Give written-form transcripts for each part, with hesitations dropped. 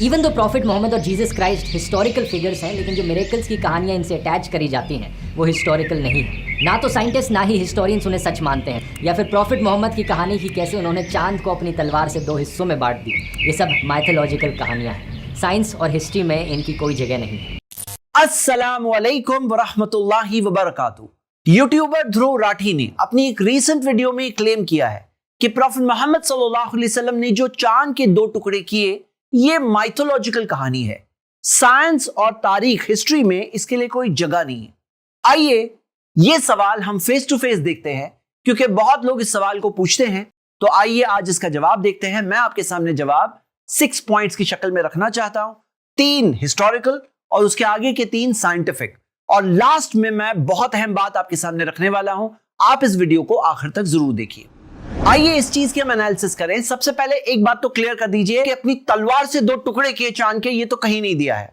Even though profit Mohammad और Jesus Christ historical figures हैं, लेकिन जो मिरेकल्स की कहानियाँ इनसे अटैच करी जाती हैं वो हिस्टोरिकल नहीं है। ना तो साइंटिस्ट ना ही हिस्टोरियंस उन्हें सच मानते हैं, या फिर प्रॉफिट मोहम्मद की कहानी की कैसे उन्होंने चांद को अपनी तलवार से 2 हिस्सों में बांट दी। ये सब माइथोलॉजिकल कहानियाँ हैं, साइंस और हिस्ट्री में इनकी कोई जगह नहीं है। अस्सलामु अलैकुम वरहमतुल्लाहि वबरकातुहू। यूट्यूबर ध्रुव राठी ने अपनी एक रीसेंट वीडियो में क्लेम किया है कि प्रॉफिट मोहम्मद सल्लल्लाहु अलैहि वसल्लम ने जो चांद के 2 टुकड़े किए ये माइथोलॉजिकल कहानी है। साइंस और तारीख हिस्ट्री में इसके लिए कोई जगह नहीं है। आइए ये सवाल हम फेस टू फेस देखते हैं, क्योंकि बहुत लोग इस सवाल को पूछते हैं। तो आइए आज इसका जवाब देखते हैं। मैं आपके सामने जवाब 6 पॉइंट्स की शक्ल में रखना चाहता हूं, 3 हिस्टोरिकल और उसके आगे के 3 साइंटिफिक, और लास्ट में मैं बहुत अहम बात आपके सामने रखने वाला हूं। आप इस वीडियो को आखिर तक जरूर देखिए। आइए इस चीज की हम एनालिसिस करें। सबसे पहले एक बात तो क्लियर कर दीजिए कि अपनी तलवार से 2 टुकड़े किए चांद के, ये तो कहीं नहीं दिया है।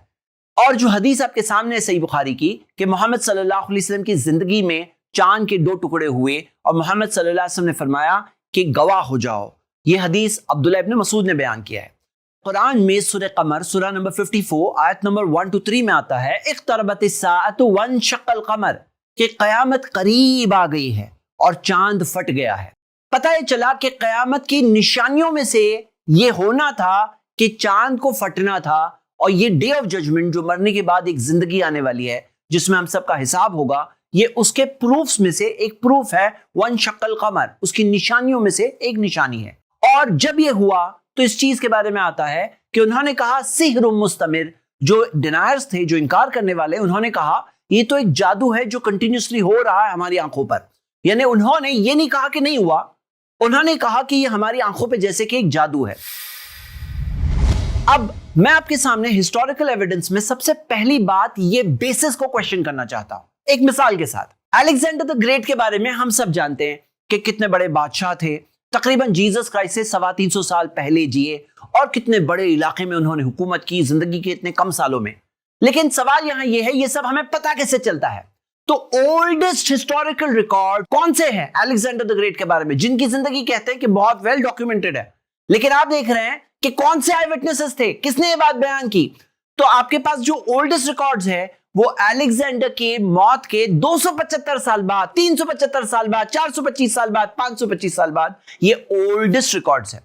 और जो हदीस आपके सामने है सही बुखारी की कि मोहम्मद सल्लल्लाहु अलैहि वसल्लम की जिंदगी में चांद के 2 टुकड़े हुए और मोहम्मद सल्लल्लाहु अलैहि वसल्लम ने फरमाया कि गवाह हो जाओ। ये हदीस अब्दुल्लाह इब्न मसूद ने बयान किया है। कुरान में सूरह कमर सूरह नंबर 54 आयत नंबर 1 to 3 में आता है, इक़्तरबतिस्साअतु वन्शक़्क़ल क़मर, कि कयामत करीब आ गई है और चांद फट गया है। पता है चला कि कयामत की निशानियों में से ये होना था कि चांद को फटना था, और ये डे ऑफ जजमेंट जो मरने के बाद एक जिंदगी आने वाली है जिसमें हम सबका हिसाब होगा, ये उसके प्रूफ्स में से एक प्रूफ है। वन्शक़्क़ल क़मर उसकी निशानियों में से एक निशानी है। और जब ये हुआ तो इस चीज के बारे में आता है कि उन्होंने कहा सिहरुम मुस्तमिर, जो डिनायर्स थे, जो इनकार करने वाले, उन्होंने कहा ये तो एक जादू है जो कंटिन्यूसली हो रहा है हमारी आंखों पर। यानी उन्होंने ये नहीं कहा कि नहीं हुआ, उन्होंने कहा कि ये हमारी आंखों पे जैसे कि एक जादू है। अब मैं आपके सामने हिस्टोरिकल एविडेंस में सबसे पहली बात ये बेसिस को क्वेश्चन करना चाहता हूं एक मिसाल के साथ। अलेक्जेंडर द ग्रेट के बारे में हम सब जानते हैं कि कितने बड़े बादशाह थे, तकरीबन जीसस क्राइस्ट से 350 साल पहले जिए, और कितने बड़े इलाके में उन्होंने हुकूमत की जिंदगी के इतने कम सालों में। लेकिन सवाल यहां यह है, ये सब हमें पता कैसे चलता है? तो ओल्डेस्ट हिस्टोरिकल रिकॉर्ड कौन से हैं अलेक्जेंडर द ग्रेट के बारे में, जिनकी जिंदगी कहते हैं कि बहुत वेल डॉक्यूमेंटेड है? लेकिन आप देख रहे हैं कि कौन से आई विटनेसेस थे, किसने ये बात बयान की? तो आपके पास जो ओल्डेस्ट रिकॉर्ड्स है वो अलेक्जेंडर के मौत के 275 साल बाद, 375 साल बाद, 425 साल बाद, 525 साल बाद, ये ओल्डेस्ट रिकॉर्ड्स है।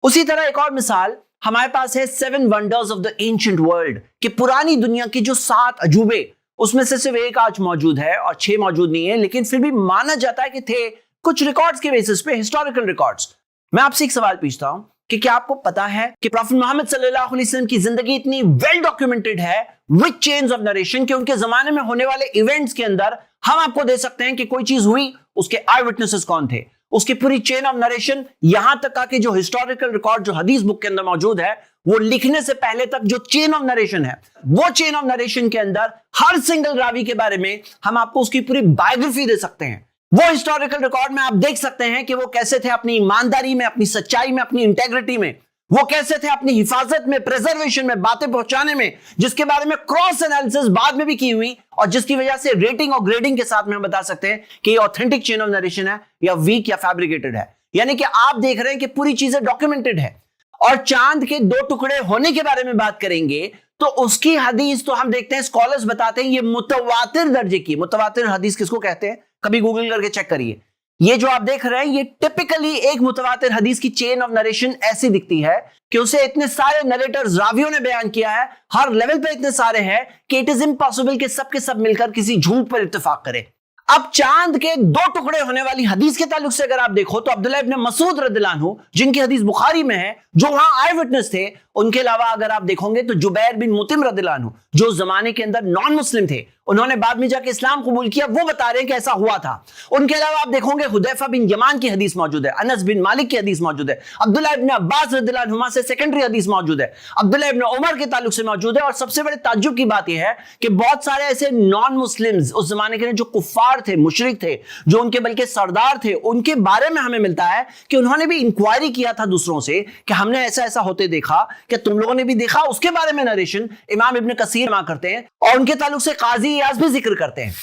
उसी तरह एक और मिसाल हमारे पास है 7 wonders of the ancient world, कि पुरानी दुनिया की जो 7 अजूबे, उसमें से सिर्फ एक आज मौजूद है और 6 मौजूद नहीं है, लेकिन फिर भी माना जाता है कि थे कुछ रिकॉर्ड्स के बेसिस पे, हिस्टोरिकल रिकॉर्ड्स। मैं आपसे एक सवाल पूछता हूं कि क्या आपको पता है कि प्रॉफिट मोहम्मद सल्लल्लाहु अलैहि वसल्लम की जिंदगी इतनी वेल डॉक्यूमेंटेड है विद चेन्स ऑफ नरेशन कि उनके जमाने में होने वाले इवेंट्स के अंदर हम आपको दे सकते हैं कि कोई चीज हुई, उसके आई विटनेसेस कौन थे, उसकी पूरी चेन ऑफ नरेशन, यहां तक कि जो हिस्टोरिकल रिकॉर्ड जो हदीस बुक के अंदर मौजूद है, वो लिखने से पहले तक जो चेन ऑफ नरेशन है, वो चेन ऑफ नरेशन के अंदर हर सिंगल रावी के बारे में हम आपको उसकी पूरी बायोग्राफी दे सकते हैं। वो हिस्टोरिकल रिकॉर्ड में आप देख सकते हैं कि वो कैसे थे अपनी ईमानदारी में, अपनी सच्चाई में, अपनी इंटेग्रिटी में, वो कैसे थे अपनी हिफाजत में, प्रिजर्वेशन में, बातें पहुंचाने में, जिसके बारे में क्रॉस एनालिसिस बाद में भी की हुई, और जिसकी वजह से रेटिंग और ग्रेडिंग के साथ में हम बता सकते हैं कि ये ऑथेंटिक चेन ऑफ नरेशन है या वीक या फैब्रिकेटेड है। यानी कि आप देख रहे हैं कि पूरी चीजें डॉक्यूमेंटेड है। और चांद के 2 टुकड़े होने के बारे में बात करेंगे तो उसकी हदीस तो हम देखते हैं, स्कॉलर्स बताते हैं ये मुतवातिर दर्जे की। मुतवातिर हदीस किसको कहते हैं? कभी गूगल करके चेक करिए। ये जो आप देख रहे हैं ये टिपिकली एक मुतवातिर हदीस की चेन ऑफ नरेशन ऐसी दिखती है कि उसे इतने सारे नरेटर्स, रावियों ने बयान किया है, हर लेवल पे इतने सारे हैं कि इट इज इम्पॉसिबल कि सब के सब मिलकर किसी झूठ पर इत्तेफाक करें। अब चांद के 2 टुकड़े होने वाली हदीस के ताल्लुक से अगर आप देखो तो अब्दुल्लाह इब्न मसूद रदियल्लाहु अन्हु, जिनकी हदीस बुखारी में है, जो वहां आई विटनेस थे, उनके अलावा अगर आप देखोगे तो जुबैर बिन मुतिम रदियल्लाहु अन्हु, जो जमाने के अंदर नॉन मुस्लिम थे, उन्होंने बाद में जाके इस्लाम कबूल किया, वो बता रहे हैं कि ऐसा हुआ था। उनके अलावा आप देखोगे हुदैफा बिन यमान की हदीस मौजूद है, अनस बिन मालिक की हदीस मौजूद है, अब्दुल्लाह इब्न अब्बास रदियल्लाहु अन्हुमा से सेकेंडरी हदीस मौजूद है, अब्दुल्लाह इब्न उमर के ताल्लुक से मौजूद है। और सबसे बड़े ताज्जुब की बात यह है कि बहुत सारे ऐसे नॉन मुस्लिम्स उस जमाने के जो कुफ्फार थे, मुशरिक थे, जो उनके बल्कि सरदार थे, उनके बारे में हमें मिलता है कि उन्होंने भी इंक्वायरी किया था दूसरों से कि हमने ऐसा ऐसा होते देखा, कि तुम लोगों ने भी देखा? उसके बारे में नरेशन इमाम इब्न कसीर मा करते हैं और उनके ताल्लुक से काजी इयाज भी जिक्र करते हैं।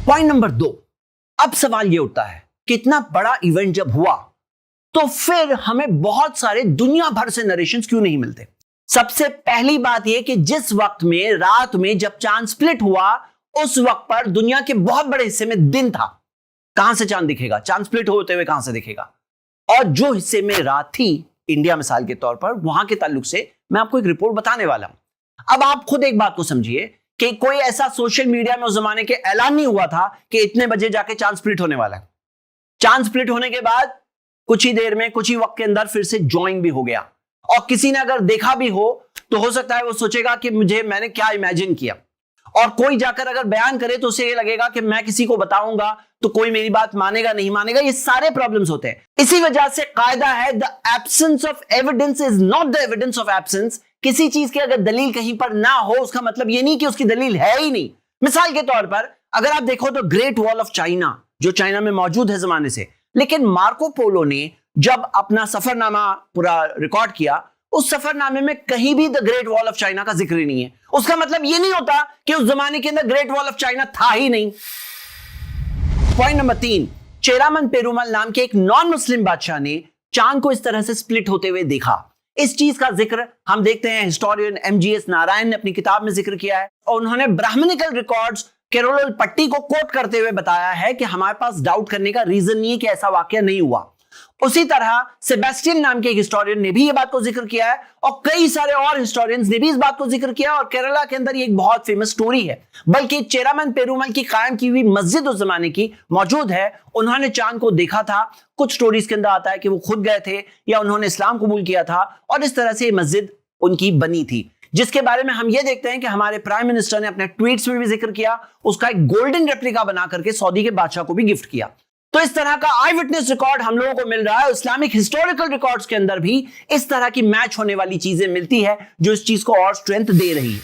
पॉइंट नंबर 2, अब सवाल यह उठता है कि इतना बड़ा इवेंट जब हुआ तो फिर हमें बहुत सारे दुनिया भर से नरेशंस क्यों नहीं मिलते? सबसे पहली बात यह कि जिस वक्त में रात में जब चांद स्प्लिट हुआ उस वक्त पर दुनिया के बहुत बड़े हिस्से में दिन था। कहां से चांद दिखेगा? चांद स्प्लिट होते हुए कहां से दिखेगा? और जो हिस्से में रात थी, इंडिया मिसाल के तौर पर, वहां के ताल्लुक से मैं आपको एक रिपोर्ट बताने वाला हूं। अब आप खुद एक बात को समझिए कि कोई ऐसा सोशल मीडिया में उस जमाने के ऐलान नहीं हुआ था कि इतने बजे जाके चांद स्प्लिट होने वाला है। चांद स्प्लिट होने के बाद कुछ ही देर में, कुछ ही वक्त के अंदर फिर से ज्वाइन भी हो गया। और किसी ने अगर देखा भी हो तो हो सकता है वो सोचेगा कि मैंने क्या इमेजिन किया। और कोई जाकर अगर बयान करे तो उसे ये लगेगा कि मैं किसी को बताऊंगा तो कोई मेरी बात मानेगा नहीं मानेगा। ये सारे प्रॉब्लम्स होते हैं। इसी वजह से कायदा है, the absence of evidence is not the evidence of absence. किसी चीज की अगर दलील कहीं पर ना हो उसका मतलब ये नहीं कि उसकी दलील है ही नहीं। मिसाल के तौर पर अगर आप देखो तो ग्रेट वॉल ऑफ चाइना, जो चाइना में मौजूद है जमाने से, लेकिन मार्को पोलो ने जब अपना सफरनामा पूरा रिकॉर्ड किया, उस सफरनामे में कहीं भी the great wall of China का जिक्र ही नहीं है। उसका मतलब यह नहीं होता कि उस जमाने के अंदर ग्रेट वॉल ऑफ चाइना था ही नहीं। पॉइंट नंबर 3, चेरामन पेरुमल नाम के एक नॉन मुस्लिम बादशाह ने चांद को इस तरह से स्प्लिट होते हुए देखा। इस चीज का जिक्र हम देखते हैं हिस्टोरियन एमजीएस नारायण ने अपनी किताब में जिक्र किया है, और उन्होंने ब्राह्मणिकल रिकॉर्ड्स केरोल पट्टी को कोट करते हुए बताया है कि हमारे पास डाउट करने का रीजन नहीं है कि ऐसा वाकया नहीं हुआ। उसी तरह सेबेस्टियन नाम के एक हिस्टोरियन ने भी यह बात को जिक्र किया है, और कई सारे और हिस्टोरियंस ने भी इस बात को जिक्र किया। और केरला के अंदर ये एक बहुत फेमस स्टोरी है, बल्कि चेरामन पेरुमल की कायम की हुई मस्जिद उस जमाने की मौजूद है। उन्होंने चांद को देखा था। कुछ स्टोरीज के अंदर आता है कि वो खुद गए थे या उन्होंने इस्लाम कबूल किया था, और इस तरह से ये मस्जिद उनकी बनी थी, जिसके बारे में हम ये देखते हैं कि हमारे प्राइम मिनिस्टर ने अपने ट्वीट्स में भी जिक्र किया। उसका एक गोल्डन रेप्लिका बना करके सऊदी के बादशाह को भी गिफ्ट किया। तो इस तरह का आई विटनेस रिकॉर्ड हम लोगों को मिल रहा है। इस्लामिक हिस्टोरिकल रिकॉर्ड्स के अंदर भी इस तरह की मैच होने वाली चीजें मिलती है जो इस चीज को और स्ट्रेंथ दे रही है।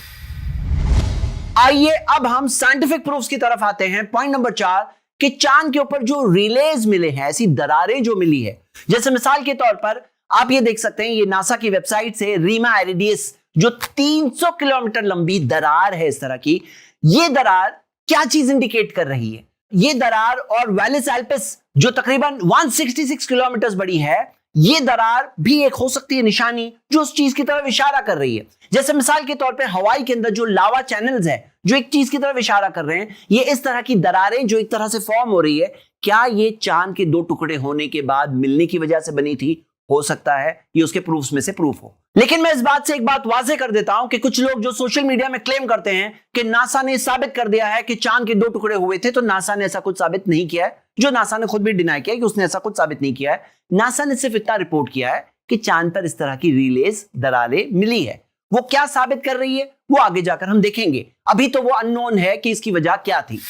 आइए अब हम साइंटिफिक प्रूफ्स की तरफ आते हैं। पॉइंट नंबर 4 कि चांद के ऊपर जो रिलेज मिले हैं, ऐसी दरारें जो मिली है, जैसे मिसाल के तौर पर आप ये देख सकते हैं, ये नासा की वेबसाइट से रीमा एरिडियस, जो 300 किलोमीटर लंबी दरार है इस तरह की, ये दरार क्या चीज इंडिकेट कर रही है? ये दरार और वैलिस एल्पिस जो तकरीबन 166 किलोमीटर बड़ी है, ये दरार भी एक हो सकती है निशानी जो उस चीज की तरफ इशारा कर रही है। जैसे मिसाल के तौर पे हवाई के अंदर जो लावा चैनल्स है जो एक चीज की तरफ इशारा कर रहे हैं, ये इस तरह की दरारें जो एक तरह से फॉर्म हो रही है, क्या ये चांद के 2 टुकड़े होने के बाद मिलने की वजह से बनी थी? हो सकता है ये उसके प्रूफ्स में से प्रूफ हो। लेकिन मैं इस बात से एक बात वाजे कर देता हूं कि कुछ लोग जो सोशल मीडिया में क्लेम करते हैं कि नासा ने साबित कर दिया है कि चांद के 2 टुकड़े हुए थे, तो नासा ने ऐसा कुछ साबित नहीं किया है। जो नासा ने खुद भी डिनाई किया कि उसने ऐसा कुछ साबित नहीं किया है। नासा ने सिर्फ इतना रिपोर्ट किया है कि चांद पर इस तरह की रिलेज दरारें मिली है। वो क्या साबित कर रही है वो आगे जाकर हम देखेंगे। अभी तो वो अननोन है कि इसकी वजह क्या थी।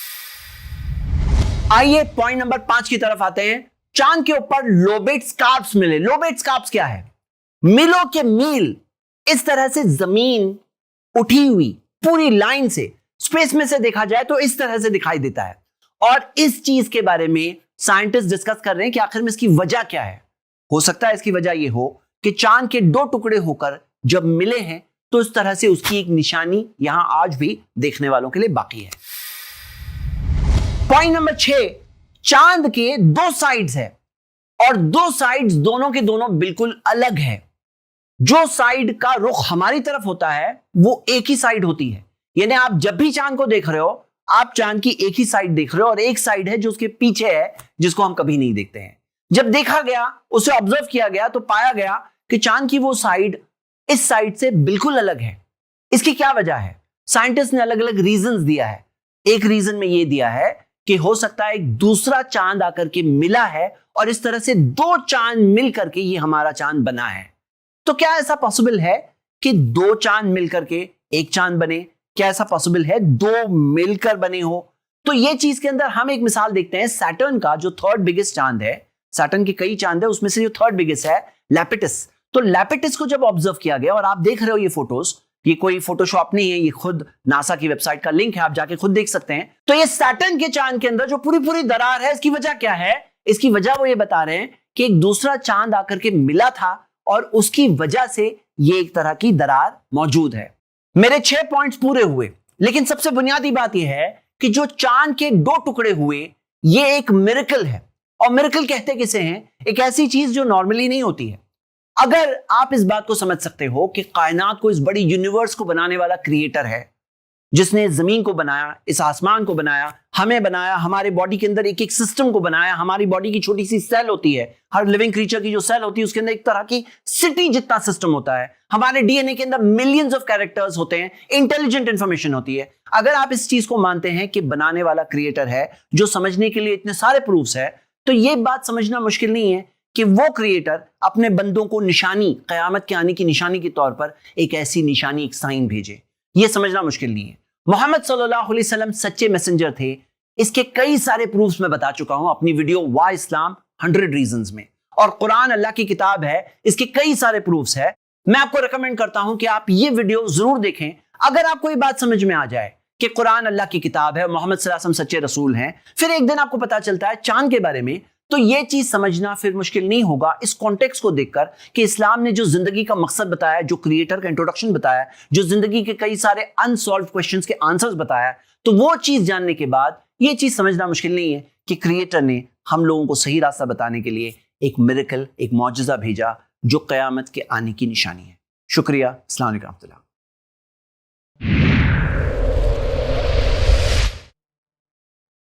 आइए पॉइंट नंबर 5 की तरफ आते हैं। चांद के ऊपर लोबेट स्कार्प्स मिले। लोबेट स्कार्प्स क्या है? मीलों के मील इस तरह से जमीन उठी हुई पूरी लाइन से, स्पेस में से देखा जाए तो इस तरह से दिखाई देता है। और इस चीज के बारे में साइंटिस्ट डिस्कस कर रहे हैं कि आखिर में इसकी वजह क्या है। हो सकता है इसकी वजह यह हो कि चांद के 2 टुकड़े होकर जब मिले हैं तो इस तरह से उसकी एक निशानी यहां आज भी देखने वालों के लिए बाकी है। पॉइंट नंबर 6, चांद के 2 साइड्स है और 2 साइड्स दोनों के दोनों बिल्कुल अलग है। जो साइड का रुख हमारी तरफ होता है वो एक ही साइड होती है, यानी आप जब भी चांद को देख रहे हो आप चांद की एक ही साइड देख रहे हो, और एक साइड है जो उसके पीछे है जिसको हम कभी नहीं देखते हैं। जब देखा गया, उसे ऑब्जर्व किया गया, तो पाया गया कि चांद की वो साइड इस साइड से बिल्कुल अलग है। इसकी क्या वजह है? साइंटिस्ट ने अलग अलग रीजंस दिया है। एक रीजन में यह दिया है कि हो सकता है एक दूसरा चांद आकर के मिला है और इस तरह से 2 चांद मिल करके ये हमारा चांद बना है। तो क्या ऐसा पॉसिबल है कि 2 चांद मिलकर के एक चांद बने? क्या ऐसा पॉसिबल है 2 मिलकर बने हो? तो ये चीज के अंदर हम एक मिसाल देखते हैं सैटर्न का, जो 3rd बिगेस्ट चांद है। सैटर्न के कई चांद है, उसमें से जो 3rd बिगेस्ट है लैपिटस। तो लैपिटस को जब ऑब्जर्व किया गया, और आप देख रहे हो ये फोटोज, ये कोई फोटोशॉप नहीं है, ये खुद नासा की वेबसाइट का लिंक है, आप जाके खुद देख सकते हैं। तो ये सैटर्न के चांद के अंदर जो पूरी पूरी दरार है, इसकी वजह क्या है? इसकी वजह वो ये बता रहे हैं कि एक दूसरा चांद आकर के मिला था और उसकी वजह से ये एक तरह की दरार मौजूद है। मेरे 6 पॉइंट्स पूरे हुए, लेकिन सबसे बुनियादी बात यह है कि जो चांद के 2 टुकड़े हुए ये एक मिरेकल है। और मिरेकल कहते किसे हैं? एक ऐसी चीज जो नॉर्मली नहीं होती है। अगर आप इस बात को समझ सकते हो कि कायनात को, इस बड़ी यूनिवर्स को बनाने वाला क्रिएटर है, जिसने जमीन को बनाया, इस आसमान को बनाया, हमें बनाया, हमारे बॉडी के अंदर एक एक सिस्टम को बनाया, हमारी बॉडी की छोटी सी सेल होती है, हर लिविंग क्रीचर की जो सेल होती है उसके अंदर एक तरह की सिटी जितना सिस्टम होता है, हमारे डीएनए के अंदर मिलियंस ऑफ कैरेक्टर्स होते हैं, इंटेलिजेंट इंफॉर्मेशन होती है। अगर आप इस चीज को मानते हैं कि बनाने वाला क्रिएटर है, जो समझने के लिए इतने सारे प्रूफ्स है, तो ये बात समझना मुश्किल नहीं है कि वो क्रिएटर अपने बंदों को निशानी, कयामत के आने की निशानी के तौर पर एक ऐसी निशानी, एक साइन भेजे। ये समझना मुश्किल नहीं है। मोहम्मद सल्लल्लाहु अलैहि वसल्लम सच्चे मैसेंजर थे, इसके कई सारे प्रूफ्स मैं बता चुका हूं अपनी वीडियो वाई इस्लाम 100 रीजंस में। और कुरान अल्लाह की किताब है, इसके कई सारे प्रूफ्स है। मैं आपको रिकमेंड करता हूं कि आप ये वीडियो जरूर देखें। अगर आपको ये बात समझ में आ जाए कि कुरान अल्लाह की किताब है, मोहम्मद सल्लल्लाहु अलैहि वसल्लम सच्चे रसूल हैं, फिर एक दिन आपको पता चलता है चांद के बारे में, तो ये चीज समझना फिर मुश्किल नहीं होगा इस कॉन्टेक्स्ट को देखकर कि इस्लाम ने जो जिंदगी का मकसद बताया, जो क्रिएटर का इंट्रोडक्शन बताया, जो जिंदगी के कई सारे अनसॉल्व्ड क्वेश्चंस के आंसर्स बताया, तो वो चीज जानने के बाद ये चीज समझना मुश्किल नहीं है कि क्रिएटर ने हम लोगों को सही रास्ता बताने के लिए एक मिरेकल, एक मौजज़ा भेजा जो कयामत के आने की निशानी है। शुक्रिया। अस्सलाम वालेकुम।